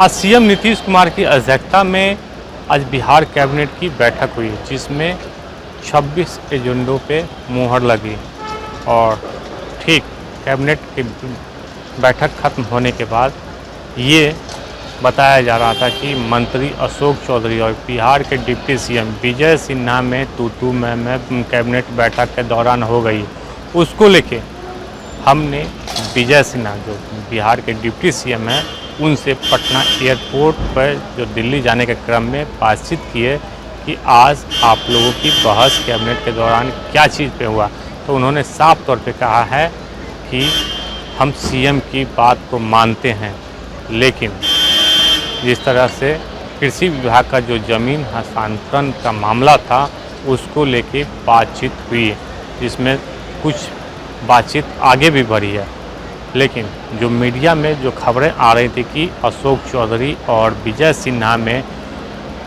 आज सीएम नीतीश कुमार की अध्यक्षता में आज बिहार कैबिनेट की बैठक हुई, जिसमें 26 एजेंडों पे मुहर लगी और ठीक कैबिनेट की बैठक खत्म होने के बाद ये बताया जा रहा था कि मंत्री अशोक चौधरी और बिहार के डिप्टी सीएम विजय सिन्हा में तू मैं कैबिनेट बैठक के दौरान हो गई। उसको लेके हमने विजय सिन्हा जो बिहार के डिप्टी सीएम हैं उनसे पटना एयरपोर्ट पर जो दिल्ली जाने के क्रम में बातचीत किए कि आज आप लोगों की बहस कैबिनेट के दौरान क्या चीज़ पे हुआ। तो उन्होंने साफ तौर पे कहा है कि हम सीएम की बात को मानते हैं, लेकिन जिस तरह से कृषि विभाग का जो ज़मीन हस्तांतरण का मामला था उसको लेके बातचीत हुई, जिसमें कुछ बातचीत आगे भी बढ़ी है। लेकिन जो मीडिया में जो खबरें आ रही थी कि अशोक चौधरी और विजय सिन्हा में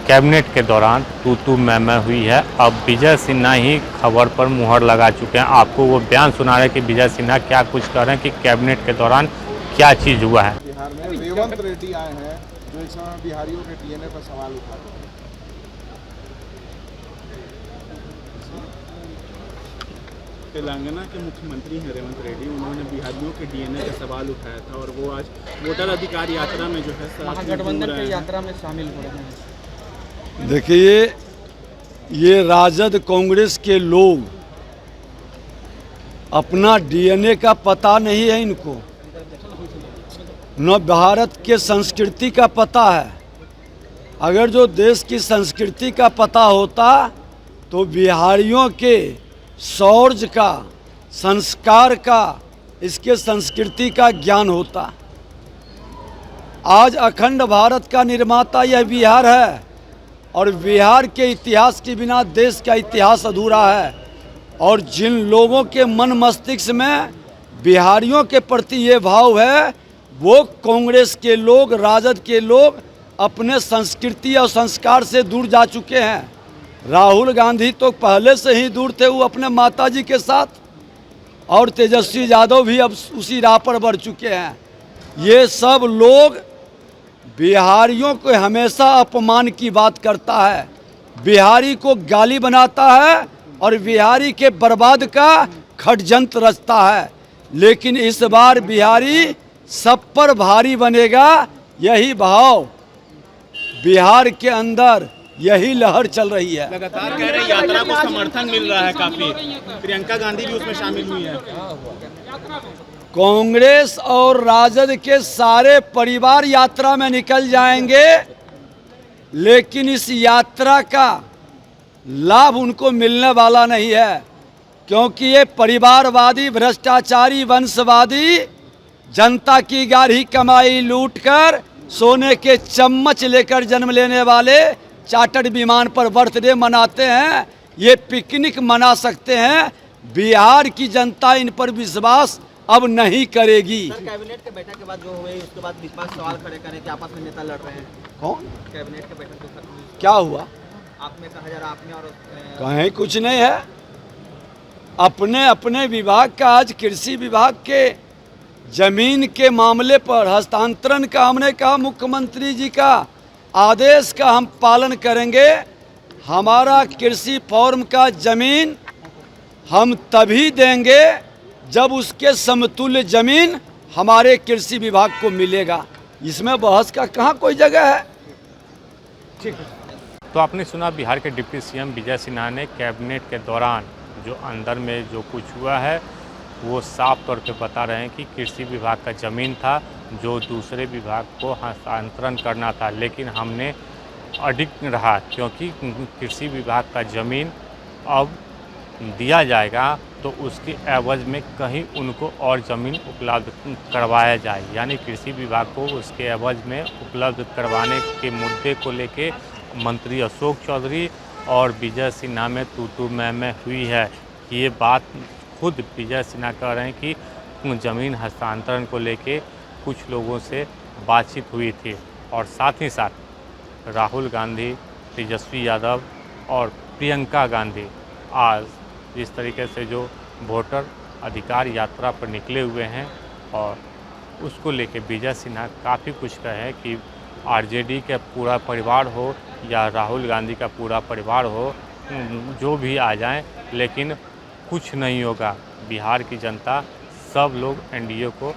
कैबिनेट के दौरान तू मैं हुई है, अब विजय सिन्हा ही खबर पर मुहर लगा चुके हैं। आपको वो बयान सुना रहे हैं कि विजय सिन्हा क्या कुछ कह रहे हैं कि कैबिनेट के दौरान क्या चीज़ हुआ है। बिहार में रेवंत रेड्डी आए हैं जो इस समय बिहारियों के डीएनए पर सवाल उठा रहे हैं। तेलंगाना के मुख्यमंत्री हैं रेवंत रेड्डी, उन्होंने बिहारियों के डीएनए का सवाल उठाया था और वो आज वोटर अधिकार यात्रा में जो है महागठबंधन की यात्रा में शामिल हो रहे हैं। देखिए, ये राजद कांग्रेस के लोग अपना डीएनए का पता नहीं है इनको, न भारत के संस्कृति का पता है। अगर जो देश की संस्कृति का पता होता तो बिहारियों के शौर्य का, संस्कार का, इसके संस्कृति का ज्ञान होता। आज अखंड भारत का निर्माता यह बिहार है और बिहार के इतिहास के बिना देश का इतिहास अधूरा है। और जिन लोगों के मन मस्तिष्क में बिहारियों के प्रति ये भाव है, वो कांग्रेस के लोग, राजद के लोग अपने संस्कृति और संस्कार से दूर जा चुके हैं। राहुल गांधी तो पहले से ही दूर थे, वो अपने माताजी के साथ, और तेजस्वी यादव भी अब उसी राह पर बढ़ चुके हैं। ये सब लोग बिहारियों को हमेशा अपमान की बात करता है, बिहारी को गाली बनाता है और बिहारी के बर्बाद का षड्यंत्र रचता है। लेकिन इस बार बिहारी सब पर भारी बनेगा, यही भाव बिहार के अंदर, यही लहर चल रही है। लगातार कह रहे यात्रा को समर्थन मिल रहा है काफी, प्रियंका गांधी भी उसमें शामिल हुई है। कांग्रेस और राजद के सारे परिवार यात्रा में निकल जाएंगे, लेकिन इस यात्रा का लाभ उनको मिलने वाला नहीं है, क्योंकि ये परिवारवादी, भ्रष्टाचारी, वंशवादी, जनता की गाढ़ी कमाई लूटकर सोने के चम्मच लेकर जन्म लेने वाले चार्टर्ड विमान पर बर्थडे मनाते हैं। ये पिकनिक मना सकते हैं, बिहार की जनता इन पर विश्वास अब नहीं करेगी। सर, कैबिनेट के बैठक के बाद जो हुए उसके बाद विपक्ष सवाल खड़े करें कि आपस में नेता लड़ रहे हैं। कौन? कैबिनेट के बैठक के बाद क्या हुआ? आपने कहा जरा, आपने और कहीं कुछ नहीं है। अपने अपने विभाग का, आज कृषि विभाग के जमीन के मामले पर हस्तांतरण का हमने कहा मुख्यमंत्री जी का आदेश का हम पालन करेंगे। हमारा कृषि फॉर्म का जमीन हम तभी देंगे जब उसके समतुल्य जमीन हमारे कृषि विभाग को मिलेगा। इसमें बहस का कहाँ कोई जगह है। ठीक है, तो आपने सुना बिहार के डिप्टी सीएम विजय सिन्हा ने कैबिनेट के दौरान जो अंदर में जो कुछ हुआ है वो साफ तौर पे बता रहे हैं कि कृषि विभाग का ज़मीन था जो दूसरे विभाग को हस्तांतरण करना था, लेकिन हमने अडिग रहा क्योंकि कृषि विभाग का ज़मीन अब दिया जाएगा तो उसके एवज में कहीं उनको और ज़मीन उपलब्ध करवाया जाए, यानी कृषि विभाग को उसके एवज में उपलब्ध करवाने के मुद्दे को लेके मंत्री अशोक चौधरी और विजय सिन्हा में तू मैं हुई है। ये बात खुद विजय सिन्हा कह रहे हैं कि ज़मीन हस्तांतरण को लेके कुछ लोगों से बातचीत हुई थी और साथ ही साथ राहुल गांधी, तेजस्वी यादव और प्रियंका गांधी आज जिस तरीके से जो वोटर अधिकार यात्रा पर निकले हुए हैं और उसको लेके विजय सिन्हा काफ़ी कुछ कहे हैं कि आरजेडी का पूरा परिवार हो या राहुल गांधी का पूरा परिवार हो, जो भी आ जाएं, लेकिन कुछ नहीं होगा। बिहार की जनता सब लोग एनडीए को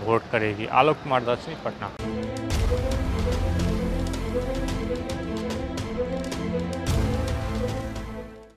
वोट करेगी। आलोक कुमार दर्शनी, पटना।